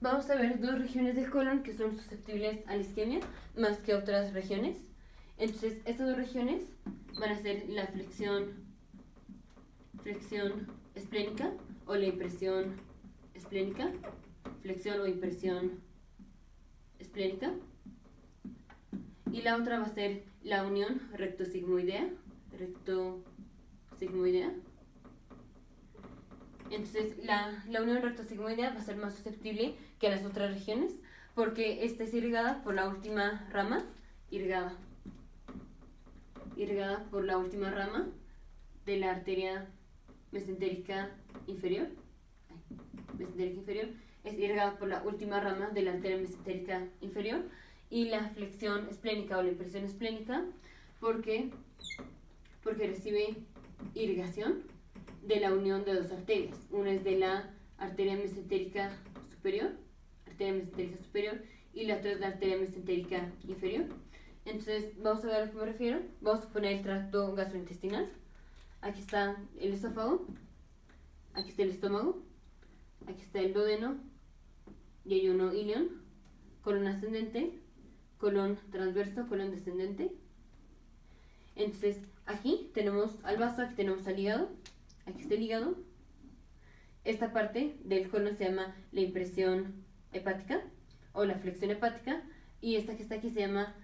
Vamos a ver dos regiones del colon que son susceptibles a la isquemia más que otras regiones. Entonces, estas dos regiones van a ser la flexión esplénica o la impresión esplénica, flexión o impresión esplénica. Y la otra va a ser la unión rectosigmoidea. Entonces, la unión rectosigmoidea va a ser más susceptible que las otras regiones porque esta es irrigada por la última rama, irrigada por la última rama de la arteria mesentérica inferior. Es irrigada por la última rama de la arteria mesentérica inferior. Y la flexión esplénica o la impresión esplénica porque recibe irrigación de la unión de dos arterias. Una es de la arteria mesentérica superior, y la otra es la arteria mesentérica inferior. Entonces, vamos a ver a lo que me refiero. Vamos a poner el tracto gastrointestinal. Aquí está el esófago, aquí está el estómago, aquí está el duodeno, yeyuno ilion, colon ascendente, colon transverso, colon descendente. Entonces, aquí tenemos al vaso, aquí tenemos al hígado, aquí está el hígado. Esta parte del colon se llama la impresión hepática o la flexión hepática, y esta que está aquí se llama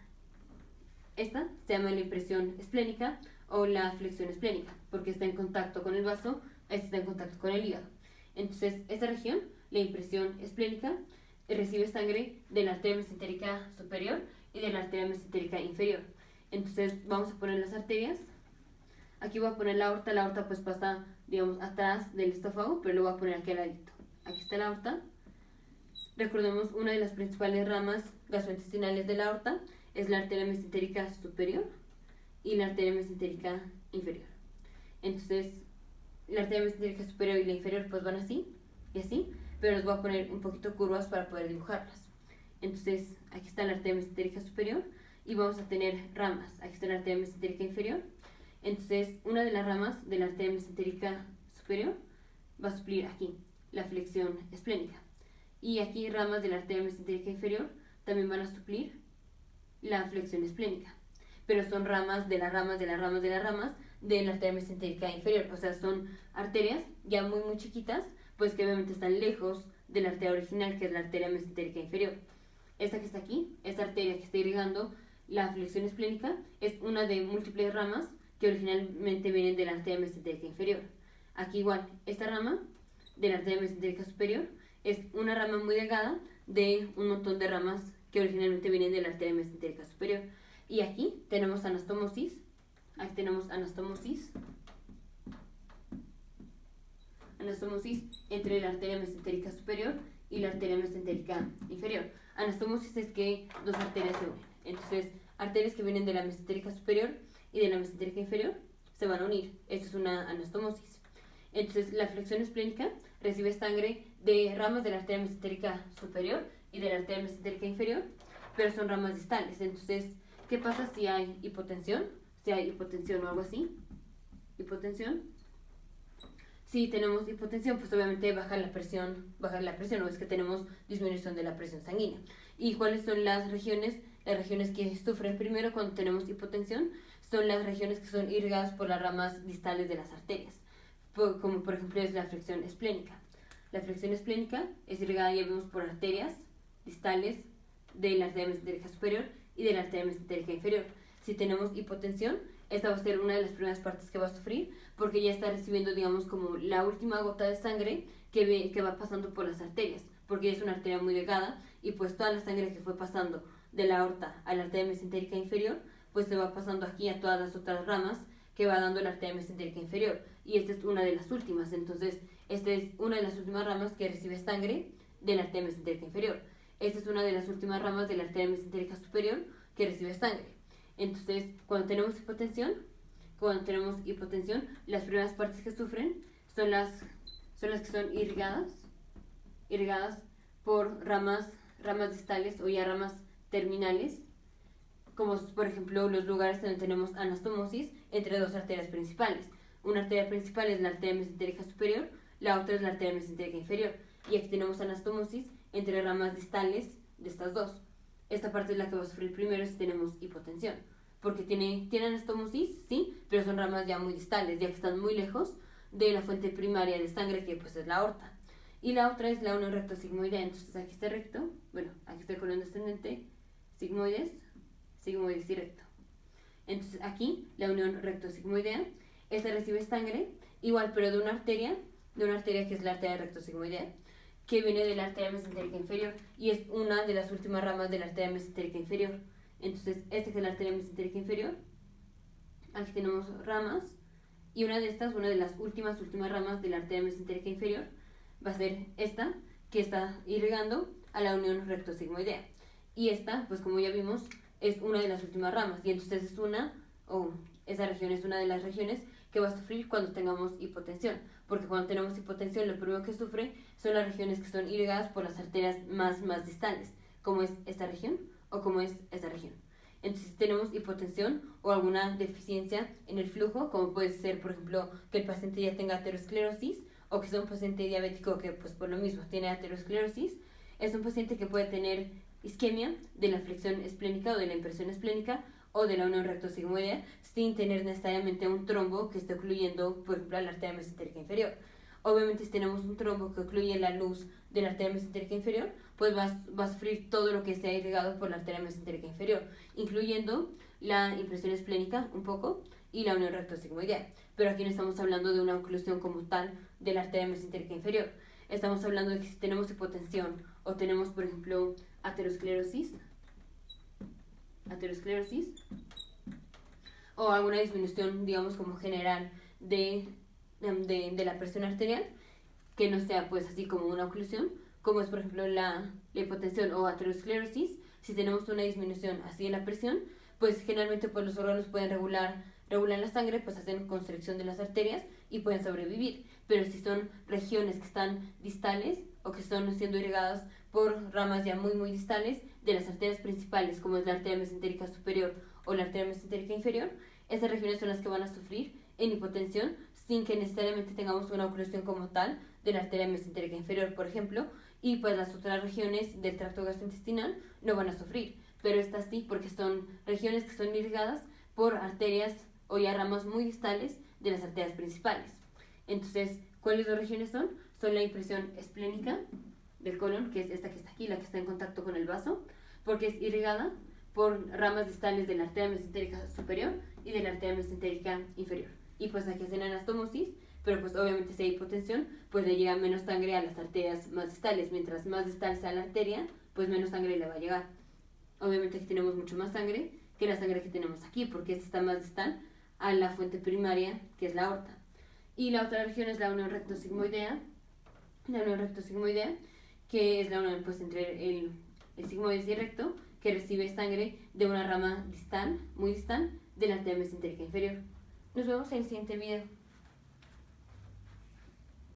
la impresión esplénica o la flexión esplénica, porque está en contacto con el vaso, esta está en contacto con el hígado. Entonces, esta región, la impresión esplénica, recibe sangre de la arteria mesentérica superior y de la arteria mesentérica inferior. Entonces, vamos a poner las arterias. Aquí voy a poner la aorta pues pasa, digamos, atrás del estófago, pero lo voy a poner aquí al ladito. Aquí está la aorta. Recordemos, una de las principales ramas gastrointestinales de la aorta es la arteria mesentérica superior y la arteria mesentérica inferior. Entonces, la arteria mesentérica superior y la inferior pues van así y así, pero les voy a poner un poquito curvas para poder dibujarlas. Entonces, aquí está la arteria mesentérica superior y vamos a tener ramas. Aquí está la arteria mesentérica inferior. Entonces, una de las ramas de la arteria mesentérica superior va a suplir aquí la flexión esplénica. Y aquí ramas de la arteria mesentérica inferior también van a suplir la flexión esplénica. Pero son ramas de las ramas de la arteria mesentérica inferior. O sea, son arterias ya muy muy chiquitas, pues que obviamente están lejos de la arteria original, que es la arteria mesentérica inferior. Esta que está aquí, esta arteria que está irrigando la flexión esplénica, es una de múltiples ramas que originalmente vienen de la arteria mesentérica inferior. Aquí igual, esta rama de la arteria mesentérica superior es una rama muy delgada de un montón de ramas que originalmente vienen de la arteria mesentérica superior. Y aquí tenemos anastomosis. Aquí tenemos anastomosis entre la arteria mesentérica superior y la arteria mesentérica inferior. Anastomosis es que dos arterias se unen. Entonces, arterias que vienen de la mesentérica superior y de la mesentérica inferior se van a unir. Esto es una anastomosis. Entonces, la flexión esplénica recibe sangre de ramas de la arteria mesentérica superior y de la arteria mesentérica inferior, pero son ramas distales. Entonces, ¿qué pasa si hay hipotensión? Si hay hipotensión o algo así. Si tenemos hipotensión, pues obviamente baja la presión, o es que tenemos disminución de la presión sanguínea. ¿Y cuáles son las regiones? Las regiones que sufren primero cuando tenemos hipotensión son las regiones que son irrigadas por las ramas distales de las arterias, como por ejemplo es la flexión esplénica. La flexión esplénica es irrigada, ya vemos, por arterias distales de la arteria mesentérica superior y de la arteria mesentérica inferior. Si tenemos hipotensión, esta va a ser una de las primeras partes que va a sufrir porque ya está recibiendo, digamos, como la última gota de sangre que va pasando por las arterias, porque es una arteria muy delgada y pues toda la sangre que fue pasando de la aorta a la arteria mesentérica inferior pues se va pasando aquí a todas las otras ramas que va dando la arteria mesentérica inferior, y esta es una de las últimas. Entonces, esta es una de las últimas ramas que recibe sangre de la arteria mesentérica inferior. Esta es una de las últimas ramas de la arteria mesentérica superior que recibe sangre. Entonces, cuando tenemos hipotensión, las primeras partes que sufren son las que son irrigadas por ramas distales o ya ramas terminales, como por ejemplo los lugares donde tenemos anastomosis entre dos arterias principales. Una arteria principal es la arteria mesentérica superior, la otra es la arteria mesentérica inferior. Y aquí tenemos anastomosis entre ramas distales de estas dos. Esta parte es la que va a sufrir primero si tenemos hipotensión, porque tienen anastomosis, sí, pero son ramas ya muy distales, ya que están muy lejos de la fuente primaria de sangre, que pues es la aorta. Y la otra es la unión recto-sigmoidea. Entonces aquí está recto, bueno, aquí está el colon descendente, sigmoides y recto. Entonces aquí la unión recto-sigmoidea, esta recibe sangre, igual pero de una arteria que es la arteria recto-sigmoidea, que viene de la arteria mesentérica inferior y es una de las últimas ramas de la arteria mesentérica inferior. Entonces, esta que es la arteria mesentérica inferior, aquí tenemos ramas, y una de las últimas ramas de la arteria mesentérica inferior, va a ser esta, que está irrigando a la unión recto-sigmoidea. Y esta, pues como ya vimos, es una de las últimas ramas, y entonces esa región es una de las regiones que va a sufrir cuando tengamos hipotensión, porque cuando tenemos hipotensión lo primero que sufre son las regiones que son irrigadas por las arterias más distales, como es esta región o como es esta región. Entonces, si tenemos hipotensión o alguna deficiencia en el flujo, como puede ser, por ejemplo, que el paciente ya tenga aterosclerosis o que sea un paciente diabético que, pues por lo mismo, tiene aterosclerosis, es un paciente que puede tener isquemia de la flexión esplénica o de la impresión esplénica o de la unión recto-sigmoidea sin tener necesariamente un trombo que esté ocluyendo, por ejemplo, la arteria mesentérica inferior. Obviamente, si tenemos un trombo que ocluye la luz de la arteria mesentérica inferior, pues va a sufrir todo lo que sea irrigado por la arteria mesentérica inferior, incluyendo la impresión esplénica un poco y la unión recto-sigmoidea. Pero aquí no estamos hablando de una oclusión como tal de la arteria mesentérica inferior. Estamos hablando de que si tenemos hipotensión o tenemos, por ejemplo, aterosclerosis o alguna disminución, digamos, como general de la presión arterial, que no sea pues así como una oclusión, como es por ejemplo la hipotensión o aterosclerosis. Si tenemos una disminución así de la presión, pues generalmente pues los órganos pueden regular la sangre, pues hacen constricción de las arterias y pueden sobrevivir. Pero si son regiones que están distales o que están siendo irrigadas por ramas ya muy distales de las arterias principales, como es la arteria mesentérica superior o la arteria mesentérica inferior, esas regiones son las que van a sufrir en hipotensión sin que necesariamente tengamos una oclusión como tal de la arteria mesentérica inferior, por ejemplo, y pues las otras regiones del tracto gastrointestinal no van a sufrir, pero estas sí, porque son regiones que son irrigadas por arterias o ya ramas muy distales de las arterias principales. Entonces, ¿cuáles dos regiones son? Son la impresión esplénica del colon, que es esta que está aquí, la que está en contacto con el vaso, porque es irrigada por ramas distales de la arteria mesentérica superior y de la arteria mesentérica inferior. Y pues aquí hacen anastomosis, pero pues obviamente si hay hipotensión, pues le llega menos sangre a las arterias más distales. Mientras más distal sea la arteria, pues menos sangre le va a llegar. Obviamente aquí tenemos mucho más sangre que la sangre que tenemos aquí, porque esta está más distal a la fuente primaria, que es la aorta. Y la otra región es la unión recto-sigmoidea, que es la unión pues entre el sigmoides y el recto, que recibe sangre de una rama distal, muy distal, de la arteria mesentérica inferior. Nos vemos en el siguiente video.